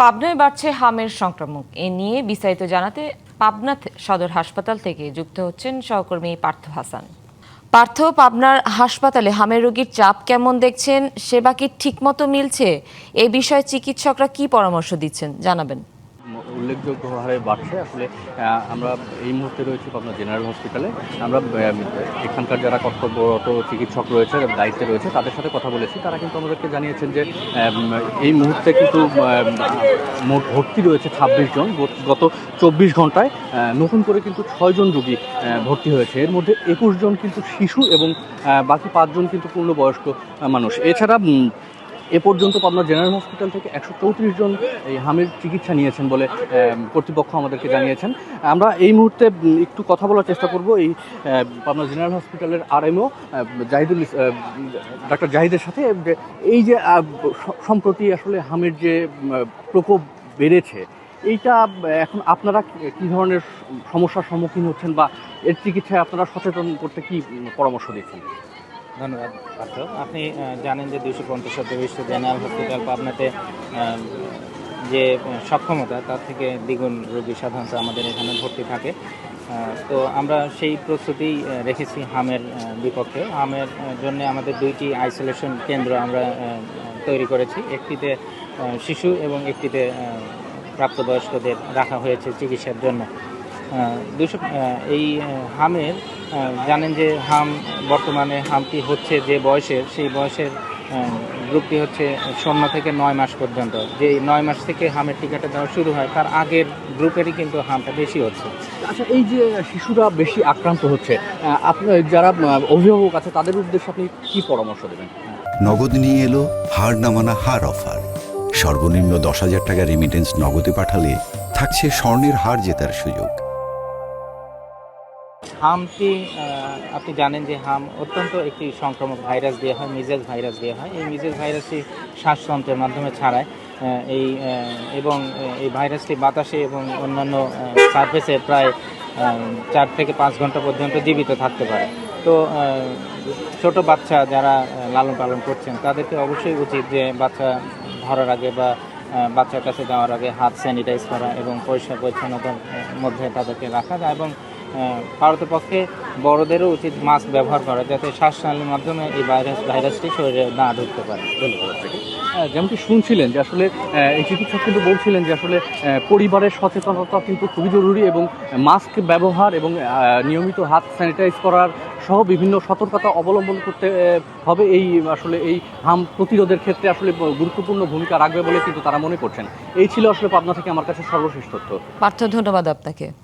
পাবনায় বাড়ছে হামের সংক্রমণ। এ নিয়ে বিস্তারিত জানাতে পাবনা সদর হাসপাতাল থেকে যুক্ত হচ্ছেন সহকর্মী পার্থ হাসান। পার্থ, পাবনার হাসপাতালে হামের রোগীর চাপ কেমন দেখছেন? সেবা কি ঠিকমতো মিলছে? এই বিষয়ে চিকিৎসকরা কি পরামর্শ দিচ্ছেন জানাবেন। উল্লেখযোগ্য হারে বাড়ছে। আসলে আমরা এই মুহূর্তে রয়েছি পাবনা জেনারেল হসপিটালে। আমরা এখানকার যারা কর্তব্যরত চিকিৎসক রয়েছে, দায়িত্বে রয়েছে, তাদের সাথে কথা বলেছি। তারা কিন্তু আমাদেরকে জানিয়েছেন যে এই মুহূর্তে কিন্তু মোট ভর্তি রয়েছে 26 জন। গত 24 ঘন্টায় নতুন করে কিন্তু 6 জন রোগী ভর্তি হয়েছে। এর মধ্যে 21 জন কিন্তু শিশু এবং বাকি 5 জন কিন্তু পূর্ণবয়স্ক মানুষ। এছাড়া এ পর্যন্ত পাবনা জেনারেল হসপিটাল থেকে 134 জন এই হামের চিকিৎসা নিয়েছেন বলে কর্তৃপক্ষ আমাদেরকে জানিয়েছেন। আমরা এই মুহূর্তে একটু কথা বলার চেষ্টা করব এই পাবনা জেনারেল হসপিটালের আরএমও ডাক্তার জাহিদের সাথে, যে এই যে সম্প্রতি আসলে হামের যে প্রকোপ বেড়েছে, এইটা এখন আপনারা কী ধরনের সমস্যার সম্মুখীন হচ্ছেন বা এর চিকিৎসায় আপনারা সচেতন করতে কী পরামর্শ দিচ্ছেন? ধন্যবাদ পার্থ। আপনি জানেন যে 250 শয্যা জেনারেল হসপিটাল পাবনাতে যে সক্ষমতা তার থেকে দ্বিগুণ রোগী সাধারণত আমাদের এখানে ভর্তি থাকে। তো আমরা সেই প্রস্তুতি রেখেছি হামের বিপক্ষে। হামের জন্য আমাদের 2টি আইসোলেশন কেন্দ্র আমরা তৈরি করেছি। একটিতে শিশু এবং একটিতে প্রাপ্তবয়স্কদের রাখা হয়েছে চিকিৎসার জন্য। এই হামের জানেন যে বর্তমানে হামটি হচ্ছে যে বয়সের, সেই বয়সের গ্রুপটি হচ্ছে 0 থেকে 9 মাস পর্যন্ত। যে 9 মাস থেকে হামের টিকাটা দেওয়া শুরু হয়, তার আগের গ্রুপেরই কিন্তু হামটা বেশি হচ্ছে। আচ্ছা, এই যে শিশুরা বেশি আক্রান্ত হচ্ছে, আপনার যারা অভিভাবক আছে তাদের উদ্দেশ্যে আপনি কী পরামর্শ দেবেন? নগদ নিয়ে এলো হার না মানা হার অফার। সর্বনিম্ন 10,000 টাকা রেমিটেন্স নগদে পাঠালে থাকছে স্বর্ণের হার জেতার সুযোগ। হামটি আপনি জানেন যে হাম অত্যন্ত একটি সংক্রামক ভাইরাস দেওয়া হয়, মিজেলস ভাইরাস দেওয়া হয়। এই মিজেলস ভাইরাসটি শ্বাসতন্ত্রের মাধ্যমে ছড়ায় এবং এই ভাইরাসটি বাতাসে এবং অন্যান্য সারফেসে প্রায় 4 থেকে 5 ঘন্টা পর্যন্ত জীবিত থাকতে পারে। তো ছোট বাচ্চা যারা লালন পালন করছেন তাদেরকে অবশ্যই উচিত যে বাচ্চা ধরার আগে বা বাচ্চার কাছে যাওয়ার আগে হাত স্যানিটাইজ করা এবং পরিষ্কার পরিচ্ছন্নতার মধ্যে তাদেরকে রাখা যায়। এবং পারতপক্ষে বড়দেরও উচিত মাস্ক ব্যবহার করা, যাতে শ্বাসনালীর মাধ্যমে এই ভাইরাসটি শরীরে না ঢুকতে পারে। ধন্যবাদ আপনাকে। যেমনটি শুনছিলেন যে আসলে এই চিকিৎসক কিন্তু বলছিলেন যে আসলে পরিবারের সচেতনতা কিন্তু খুবই জরুরি এবং মাস্ক ব্যবহার এবং নিয়মিত হাত স্যানিটাইজ করার সহ বিভিন্ন সতর্কতা অবলম্বন করতে হবে। এই আসলে এই হাম প্রতিরোধের ক্ষেত্রে আসলে গুরুত্বপূর্ণ ভূমিকা রাখবে বলে কিন্তু তারা মনে করছেন। এই ছিল আসলে পাবনা থেকে আমার কাছে সর্বশেষ তথ্য। পার্থ, ধন্যবাদ আপনাকে।